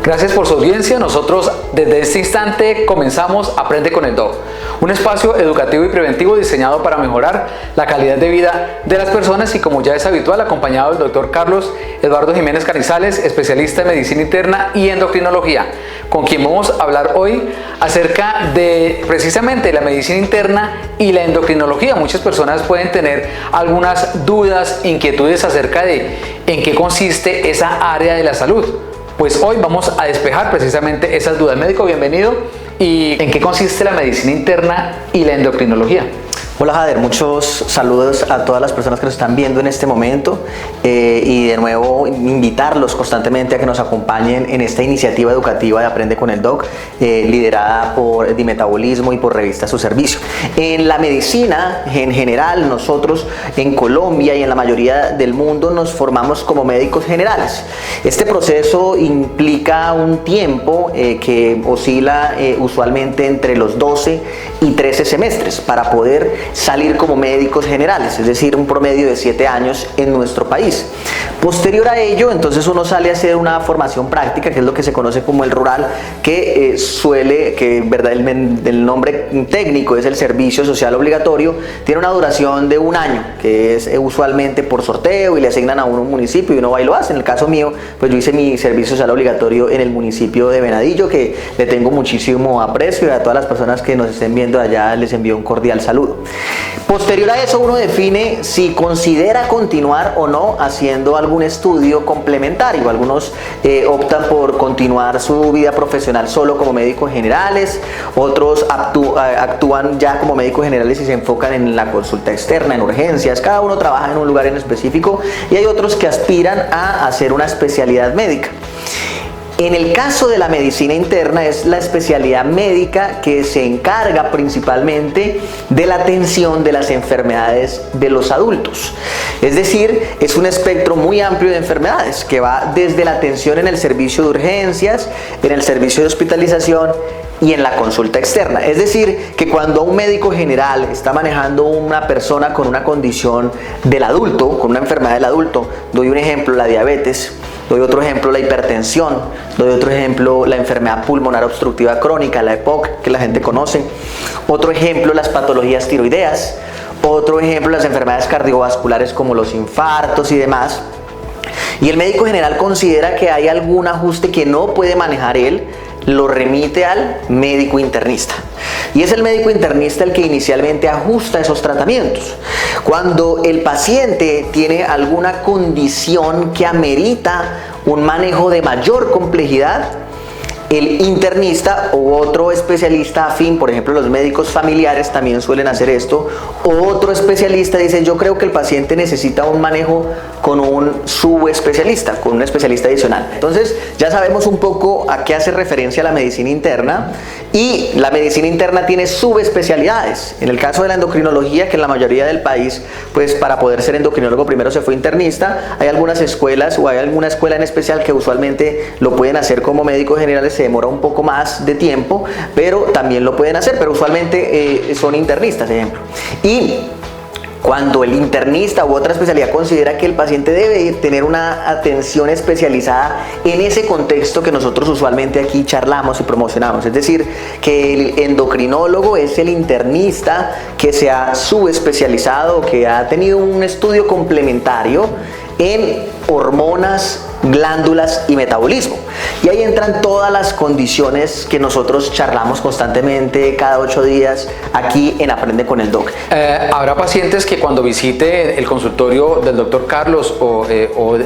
Gracias por su audiencia. Nosotros desde este instante comenzamos Aprende con el Doc, un espacio educativo y preventivo diseñado para mejorar la calidad de vida de las personas y, como ya es habitual, acompañado del doctor Carlos Eduardo Jiménez Canizales, especialista en medicina interna y endocrinología, con quien vamos a hablar hoy acerca de precisamente la medicina interna y la endocrinología. Muchas personas pueden tener algunas dudas, inquietudes acerca de en qué consiste esa área de la salud. Pues hoy vamos a despejar precisamente esas dudas. Médico, bienvenido. ¿Y en qué consiste la medicina interna y la endocrinología? Hola Jader, muchos saludos a todas las personas que nos están viendo en este momento y de nuevo invitarlos constantemente a que nos acompañen en esta iniciativa educativa de Aprende con el Doc, liderada por Dimetabolismo y por Revista Su Servicio. En la medicina en general, nosotros en Colombia y en la mayoría del mundo nos formamos como médicos generales. Este proceso implica un tiempo que oscila usualmente entre los 12 y 13 semestres para poder salir como médicos generales, es decir, un promedio de 7 años en nuestro país. Posterior a ello, entonces uno sale a hacer una formación práctica, que es lo que se conoce como el rural, que el nombre técnico es el servicio social obligatorio, tiene una duración de 1 año, que es usualmente por sorteo y le asignan a uno un municipio y uno va y lo hace. En el caso mío, pues yo hice mi servicio social obligatorio en el municipio de Venadillo, que le tengo muchísimo aprecio, y a todas las personas que nos estén viendo allá les envío un cordial saludo. Posterior a eso, uno define si considera continuar o no haciendo algún estudio complementario. Algunos optan por continuar su vida profesional solo como médicos generales, otros actúan ya como médicos generales y se enfocan en la consulta externa, en urgencias. Cada uno trabaja en un lugar en específico y hay otros que aspiran a hacer una especialidad médica. En el caso de la medicina interna, es la especialidad médica que se encarga principalmente de la atención de las enfermedades de los adultos. Es decir, es un espectro muy amplio de enfermedades que va desde la atención en el servicio de urgencias, en el servicio de hospitalización y en la consulta externa. Es decir, que cuando un médico general está manejando una persona con una condición del adulto, con una enfermedad del adulto, doy un ejemplo, la diabetes. Doy otro ejemplo, la hipertensión. Doy otro ejemplo, la enfermedad pulmonar obstructiva crónica, la EPOC, que la gente conoce. Otro ejemplo, las patologías tiroideas. Otro ejemplo, las enfermedades cardiovasculares como los infartos y demás. Y el médico general considera que hay algún ajuste que no puede manejar él, lo remite al médico internista. Y es el médico internista el que inicialmente ajusta esos tratamientos. Cuando el paciente tiene alguna condición que amerita un manejo de mayor complejidad, el internista u otro especialista afín, por ejemplo los médicos familiares también suelen hacer esto, o otro especialista dice: yo creo que el paciente necesita un manejo con un subespecialista, con un especialista adicional. Entonces ya sabemos un poco a qué hace referencia la medicina interna, y la medicina interna tiene subespecialidades. En el caso de la endocrinología, que en la mayoría del país, pues para poder ser endocrinólogo primero se fue internista, hay algunas escuelas o hay alguna escuela en especial que usualmente lo pueden hacer como médicos generales. Se demora un poco más de tiempo, pero también lo pueden hacer, pero usualmente son internistas, ejemplo. Y cuando el internista u otra especialidad considera que el paciente debe tener una atención especializada en ese contexto que nosotros usualmente aquí charlamos y promocionamos, es decir, que el endocrinólogo es el internista que se ha subespecializado, que ha tenido un estudio complementario en hormonas, glándulas y metabolismo. Y ahí entran todas las condiciones que nosotros charlamos constantemente cada 8 días aquí en Aprende con el Doc. Habrá pacientes que cuando visite el consultorio del doctor Carlos o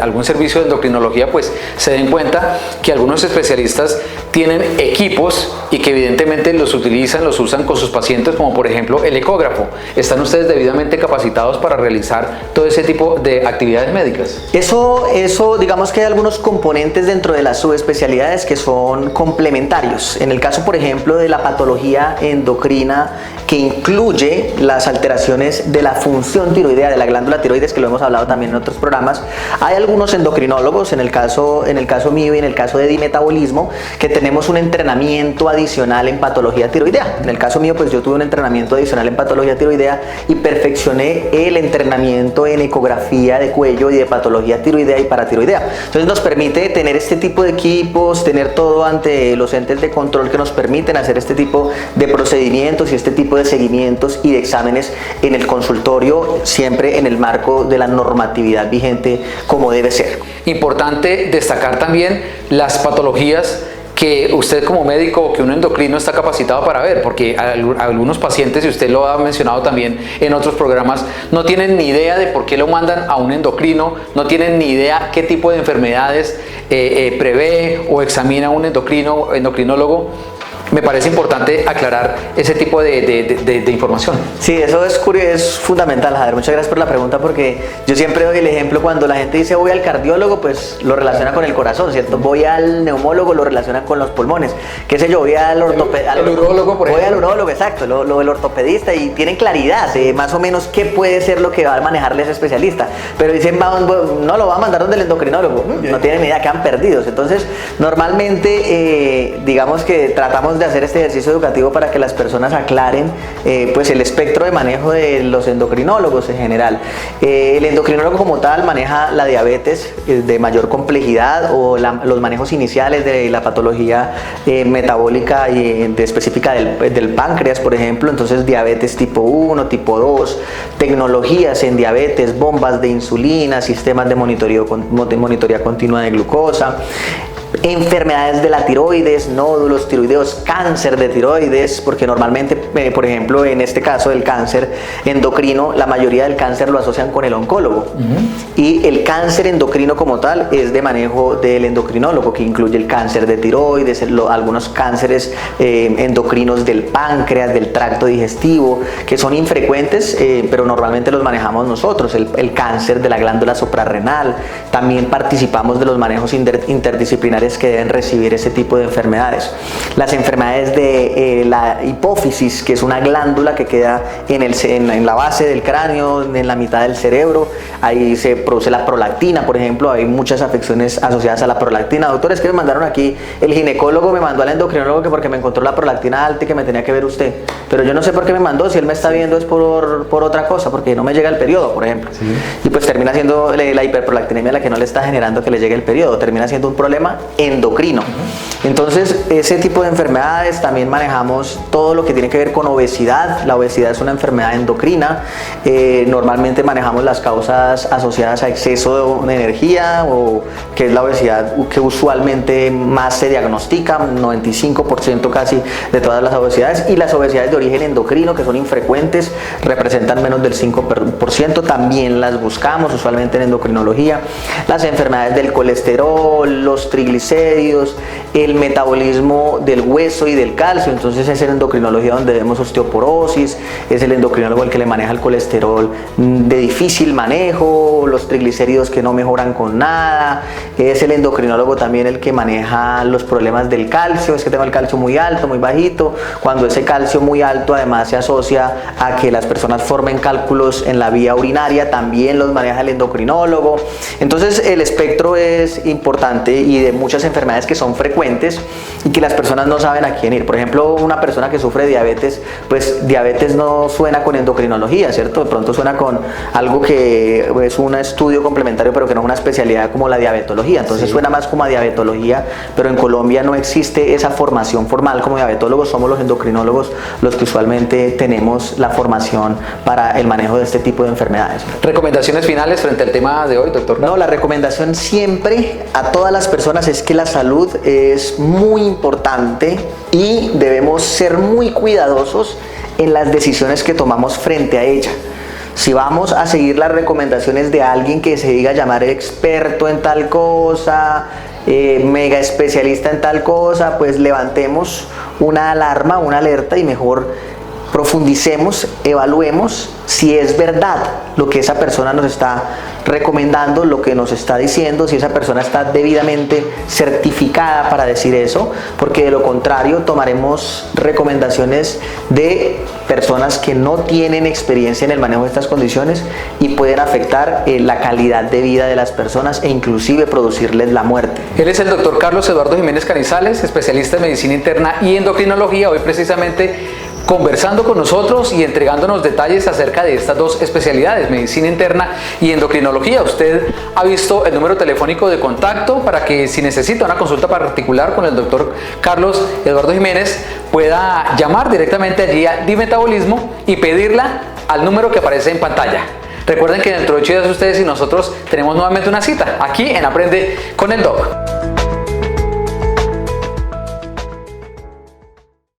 algún servicio de endocrinología, pues se den cuenta que algunos especialistas tienen equipos y que evidentemente los usan con sus pacientes, como por ejemplo el ecógrafo. ¿Están ustedes debidamente capacitados para realizar todo ese tipo de actividades médicas? Eso digamos que hay algunos componentes dentro de las subespecialidades que son complementarios. En el caso, por ejemplo, de la patología endocrina, que incluye las alteraciones de la función tiroidea, de la glándula tiroides, que lo hemos hablado también en otros programas, hay algunos endocrinólogos, en el caso mío y en el caso de Dimetabolismo, que tenemos un entrenamiento adicional en patología tiroidea. En el caso mío, pues yo tuve un entrenamiento adicional en patología tiroidea y perfeccioné el entrenamiento en ecografía de cuello y de patología tiroidea y paratiroidea. Entonces nos permite tener este tipo de equipos, tener todo ante los entes de control que nos permiten hacer este tipo de procedimientos y este tipo de seguimientos y de exámenes en el consultorio, siempre en el marco de la normatividad vigente como debe ser. Importante destacar también las patologías que usted como médico o que un endocrino está capacitado para ver, porque algunos pacientes, y usted lo ha mencionado también en otros programas, no tienen ni idea de por qué lo mandan a un endocrino, no tienen ni idea qué tipo de enfermedades prevé o examina un endocrinólogo. Me parece importante aclarar ese tipo de información. Sí, eso es curioso, es fundamental, Javier. Muchas gracias por la pregunta, porque yo siempre doy el ejemplo cuando la gente dice voy al cardiólogo, pues lo relaciona con el corazón, ¿cierto? Voy al neumólogo, lo relaciona con los pulmones. ¿Qué sé yo? Voy al ortopedista. El urólogo, por ejemplo. Voy al urólogo, exacto, el ortopedista, y tienen claridad de más o menos qué puede ser lo que va a manejarle ese especialista. Pero dicen, no, lo va a mandar donde el endocrinólogo. No tienen ni idea, quedan perdidos. Entonces, normalmente, digamos que tratamos de hacer este ejercicio educativo para que las personas aclaren pues el espectro de manejo de los endocrinólogos en general. El endocrinólogo como tal maneja la diabetes de mayor complejidad o los manejos iniciales de la patología metabólica y específica del páncreas, por ejemplo. Entonces diabetes tipo 1, tipo 2, tecnologías en diabetes, bombas de insulina, sistemas de monitoría continua de glucosa, enfermedades de la tiroides, nódulos tiroideos, cáncer de tiroides, porque normalmente, por ejemplo, en este caso del cáncer endocrino, la mayoría del cáncer lo asocian con el oncólogo. Y el cáncer endocrino como tal es de manejo del endocrinólogo, que incluye el cáncer de tiroides, algunos cánceres endocrinos del páncreas, del tracto digestivo, que son infrecuentes, pero normalmente los manejamos nosotros. El cáncer de la glándula suprarrenal, también participamos de los manejos interdisciplinarios que deben recibir ese tipo de enfermedades. Las enfermedades de la hipófisis, que es una glándula que queda en la base del cráneo, en la mitad del cerebro. Ahí se produce la prolactina, por ejemplo. Hay muchas afecciones asociadas a la prolactina. Doctores, que me mandaron aquí, el ginecólogo me mandó al endocrinólogo que porque me encontró la prolactina alta y que me tenía que ver usted. Pero yo no sé por qué me mandó, si él me está viendo es por otra cosa, porque no me llega el periodo, por ejemplo. Sí. Y pues termina siendo la hiperprolactinemia la que no le está generando que le llegue el periodo, termina siendo un problema endocrino. Entonces, ese tipo de enfermedades también manejamos todo lo que tiene que ver con obesidad. La obesidad es una enfermedad endocrina. Normalmente manejamos las causas asociadas a exceso de energía, o que es la obesidad que usualmente más se diagnostica, 95% casi de todas las obesidades, y las obesidades de origen endocrino, que son infrecuentes, representan menos del 5%, también las buscamos usualmente en endocrinología. Las enfermedades del colesterol, los triglicéridos, el metabolismo del hueso y del calcio. Entonces es en endocrinología donde vemos osteoporosis, es el endocrinólogo el que le maneja el colesterol de difícil manejo, los triglicéridos que no mejoran con nada, es el endocrinólogo también el que maneja los problemas del calcio, es que tengo el calcio muy alto, muy bajito. Cuando ese calcio muy alto además se asocia a que las personas formen cálculos en la vía urinaria, también los maneja el endocrinólogo. Entonces el espectro es importante, y de muchas enfermedades que son frecuentes y que las personas no saben a quién ir. Por ejemplo, una persona que sufre de diabetes, pues diabetes no suena con endocrinología, ¿cierto? De pronto suena con algo que es un estudio complementario, pero que no es una especialidad como la diabetología. Entonces sí, suena más como a diabetología, pero en Colombia no existe esa formación formal como diabetólogos. Somos los endocrinólogos los que usualmente tenemos la formación para el manejo de este tipo de enfermedades. ¿Recomendaciones finales frente al tema de hoy, doctor? No, la recomendación siempre a todas las personas es que la salud es muy importante y debemos ser muy cuidadosos en las decisiones que tomamos frente a ella. Si vamos a seguir las recomendaciones de alguien que se diga llamar experto en tal cosa, mega especialista en tal cosa, pues levantemos una alarma, una alerta, y mejor profundicemos, evaluemos si es verdad lo que esa persona nos está recomendando, lo que nos está diciendo, si esa persona está debidamente certificada para decir eso, porque de lo contrario tomaremos recomendaciones de personas que no tienen experiencia en el manejo de estas condiciones y pueden afectar la calidad de vida de las personas e inclusive producirles la muerte. Él es el doctor Carlos Eduardo Jiménez Canizales, especialista en medicina interna y endocrinología, hoy precisamente conversando con nosotros y entregándonos detalles acerca de estas dos especialidades, medicina interna y endocrinología. Usted ha visto el número telefónico de contacto para que si necesita una consulta particular con el doctor Carlos Eduardo Jiménez pueda llamar directamente allí a Dimetabolismo y pedirla al número que aparece en pantalla. Recuerden que dentro de 8 días ustedes y nosotros tenemos nuevamente una cita aquí en Aprende con el Doc.